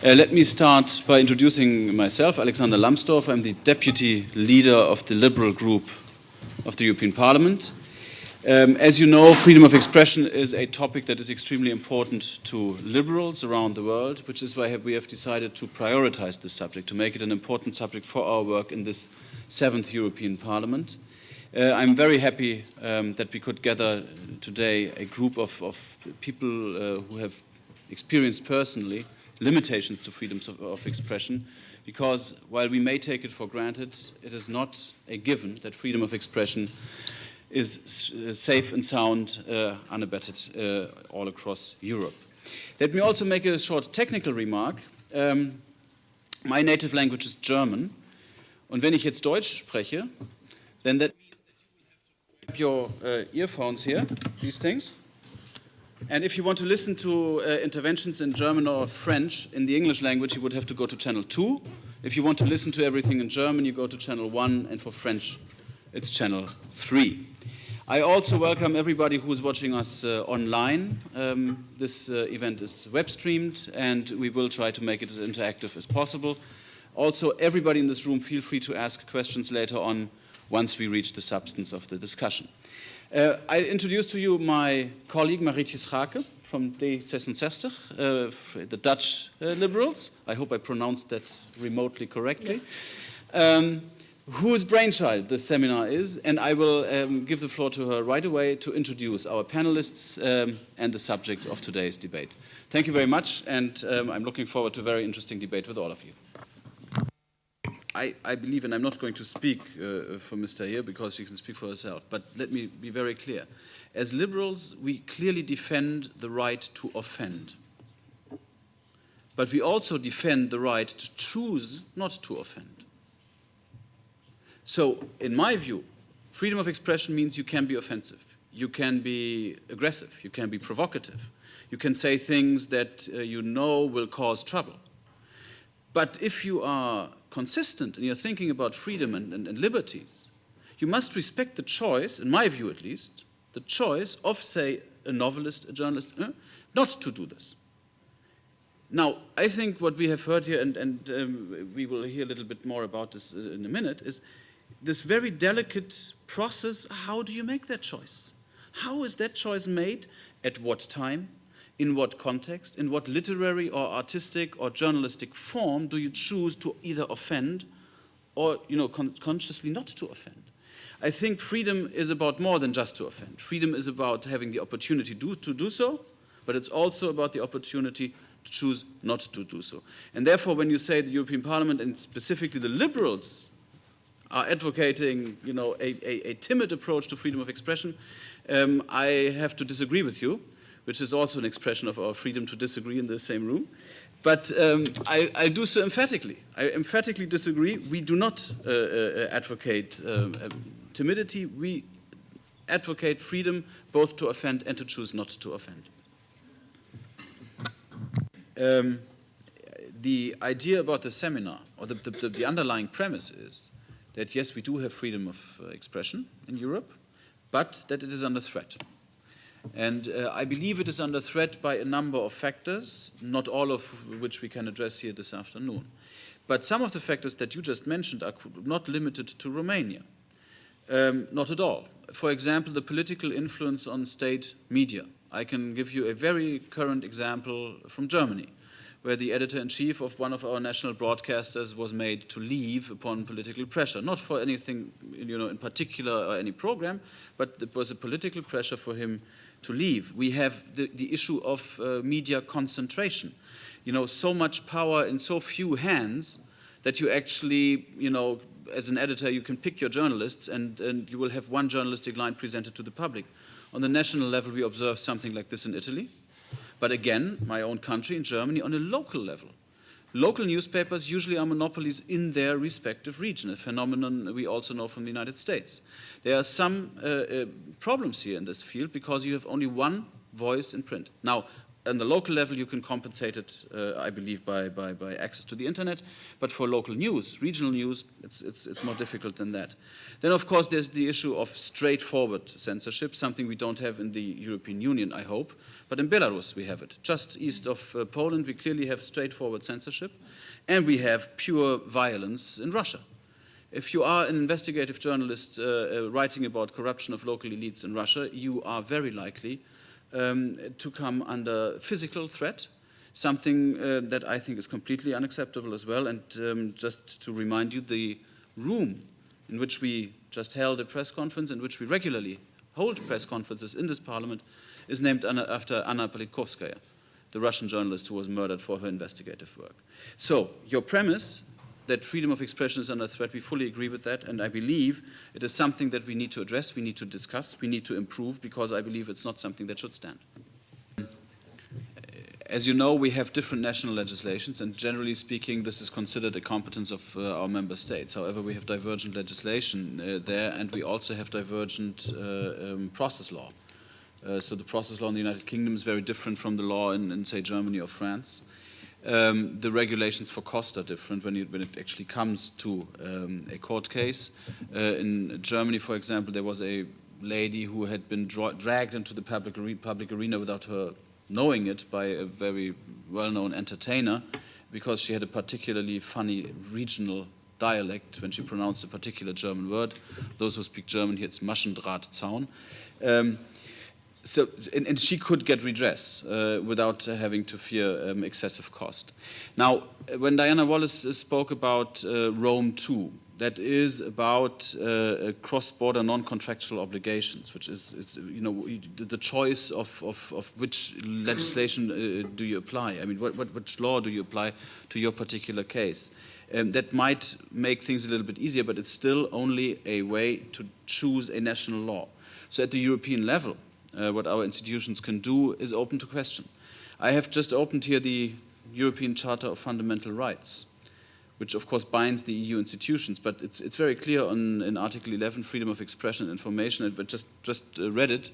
Let me start by introducing myself, Alexander Lambsdorff. I'm the deputy leader of the Liberal group of the European Parliament. As you know, freedom of expression is a topic that is extremely important to liberals around the world, which is why we have decided to prioritize this subject, to make it an important subject for our work in this 7th European Parliament. I'm very happy that we could gather today a group of people who have experienced personally limitations to freedoms of expression, because while we may take it for granted, it is not a given that freedom of expression is safe and sound, unabetted all across Europe. Let me also make a short technical remark. My native language is German, und wenn ich jetzt Deutsch spreche, then that means that you will have your earphones here, these things. And if you want to listen to interventions in German or French in the English language, you would have to go to channel 2. If you want to listen to everything in German, you go to channel 1, and for French, it's channel 3. I also welcome everybody who is watching us online. This event is web streamed, and we will try to make it as interactive as possible. Also, everybody in this room, feel free to ask questions later on once we reach the substance of the discussion. I introduce to you my colleague Marietje Schaake from D66, the Dutch liberals. I hope I pronounced that remotely correctly. Yeah. Whose brainchild this seminar is, and I will give the floor to her right away to introduce our panelists and the subject of today's debate. Thank you very much, and I'm looking forward to a very interesting debate with all of you. I believe, and I'm not going to speak for Mr. here because she can speak for herself, but let me be very clear. As liberals, we clearly defend the right to offend. But we also defend the right to choose not to offend. So, in my view, freedom of expression means you can be offensive, you can be aggressive, you can be provocative, you can say things that you know will cause trouble. But if you are consistent and you're thinking about freedom and liberties, you must respect the choice, in my view at least, the choice of, say, a novelist, a journalist, not to do this. Now, I think what we have heard here, and we will hear a little bit more about this in a minute, is this very delicate process. How do you make that choice? How is that choice made? At what time? In what context? In what literary or artistic or journalistic form do you choose to either offend or, consciously not to offend? I think freedom is about more than just to offend. Freedom is about having the opportunity to do so, but it's also about the opportunity to choose not to do so. And therefore, when you say the European Parliament, and specifically the liberals, are advocating, a timid approach to freedom of expression, I have to disagree with you, which is also an expression of our freedom to disagree in the same room. But I do so emphatically. I emphatically disagree. We do not advocate timidity. We advocate freedom both to offend and to choose not to offend. The idea about the seminar, or the underlying premise is that yes, we do have freedom of expression in Europe, but that it is under threat. And I believe it is under threat by a number of factors, not all of which we can address here this afternoon. But some of the factors that you just mentioned are not limited to Romania. Not at all. For example, the political influence on state media. I can give you a very current example from Germany, where the editor-in-chief of one of our national broadcasters was made to leave upon political pressure. Not for anything in particular or any program, but it was a political pressure for him to leave. We have the issue of media concentration. So much power in so few hands that you actually, as an editor, you can pick your journalists and you will have one journalistic line presented to the public. On the national level, we observe something like this in Italy. But again, my own country, in Germany, on a local level. Local newspapers usually are monopolies in their respective region, a phenomenon we also know from the United States. There are some problems here in this field because you have only one voice in print. Now, on the local level, you can compensate it, I believe, by access to the internet. But for local news, regional news, it's more difficult than that. Then, of course, there's the issue of straightforward censorship, something we don't have in the European Union, I hope. But in Belarus, we have it. Just east of Poland, we clearly have straightforward censorship. And we have pure violence in Russia. If you are an investigative journalist writing about corruption of local elites in Russia, you are very likely to come under physical threat, something that I think is completely unacceptable as well. And just to remind you, the room in which we just held a press conference, in which we regularly hold press conferences in this parliament, is named after Anna Politkovskaya, the Russian journalist who was murdered for her investigative work. So, your premise that freedom of expression is under threat, we fully agree with that, and I believe it is something that we need to address, we need to discuss, we need to improve, because I believe it's not something that should stand. As you know, we have different national legislations, and generally speaking, this is considered a competence of our member states. However, we have divergent legislation there, and we also have divergent process law. So the process law in the United Kingdom is very different from the law in say, Germany or France. The regulations for cost are different when it actually comes to a court case. In Germany, for example, there was a lady who had been dragged into the public arena without her knowing it by a very well-known entertainer because she had a particularly funny regional dialect when she pronounced a particular German word. Those who speak German here, it's Maschendrahtzaun. So, and she could get redress without having to fear excessive cost. Now, when Diana Wallace spoke about Rome II, that is about cross-border non-contractual obligations, which is you know, the choice of which legislation do you apply. I mean, which law do you apply to your particular case? That might make things a little bit easier, but it's still only a way to choose a national law. So at the European level, what our institutions can do is open to question. I have just opened here the European Charter of Fundamental Rights, which of course binds the EU institutions, but it's very clear in Article 11, freedom of expression and information, and I just read it.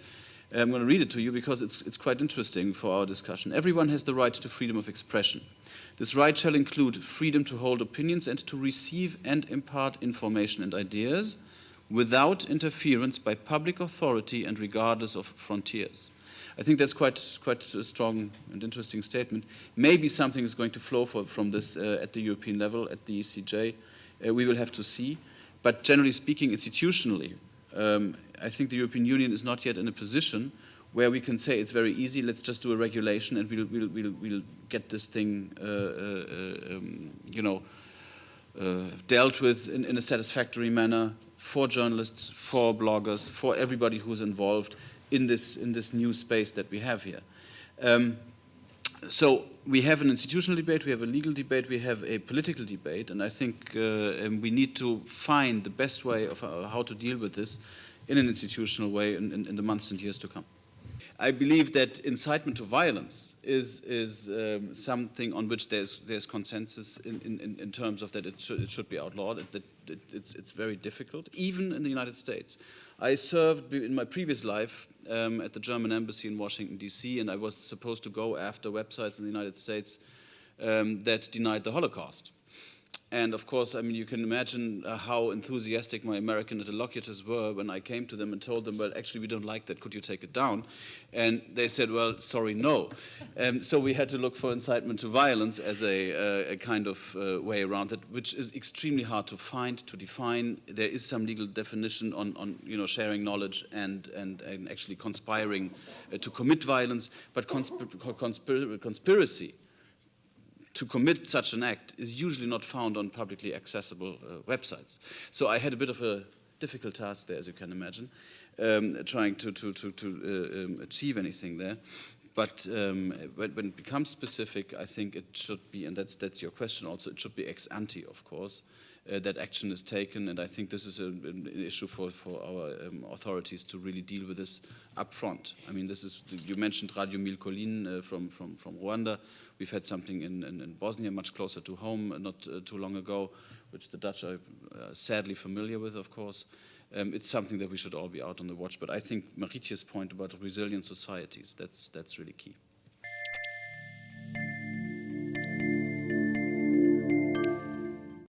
I'm going to read it to you because it's quite interesting for our discussion. Everyone has the right to freedom of expression. This right shall include freedom to hold opinions and to receive and impart information and ideas without interference by public authority and regardless of frontiers. I think that's quite a strong and interesting statement. Maybe something is going to flow from this at the European level, at the ECJ. We will have to see. But generally speaking, institutionally, I think the European Union is not yet in a position where we can say it's very easy, let's just do a regulation and we'll get this thing dealt with in a satisfactory manner for journalists, for bloggers, for everybody who's involved in this new space that we have here. So we have an institutional debate, we have a legal debate, we have a political debate, and I think we need to find the best way of how to deal with this in an institutional way in the months and years to come. I believe that incitement to violence is something on which there's consensus in terms of that it should be outlawed. It's very difficult, even in the United States. I served in my previous life at the German embassy in Washington, D.C., and I was supposed to go after websites in the United States that denied the Holocaust. And of course, I mean, you can imagine how enthusiastic my American interlocutors were when I came to them and told them, well, actually, we don't like that. Could you take it down? And they said, well, sorry, no. So we had to look for incitement to violence as a kind of way around it, which is extremely hard to find, to define. There is some legal definition on sharing knowledge and actually conspiring to commit violence, but conspiracy to commit such an act is usually not found on publicly accessible websites. So I had a bit of a difficult task there, as you can imagine, trying to achieve anything there. But when it becomes specific, I think it should be, and that's your question also, it should be ex ante, of course, that action is taken, and I think this is an issue for our authorities to really deal with this up front. I mean, this is, you mentioned Radio Mille Collines from Rwanda. We've had something in Bosnia, much closer to home, not too long ago, which the Dutch are sadly familiar with, of course. It's something that we should all be out on the watch, but I think Maritje's point about resilient societies, that's really key.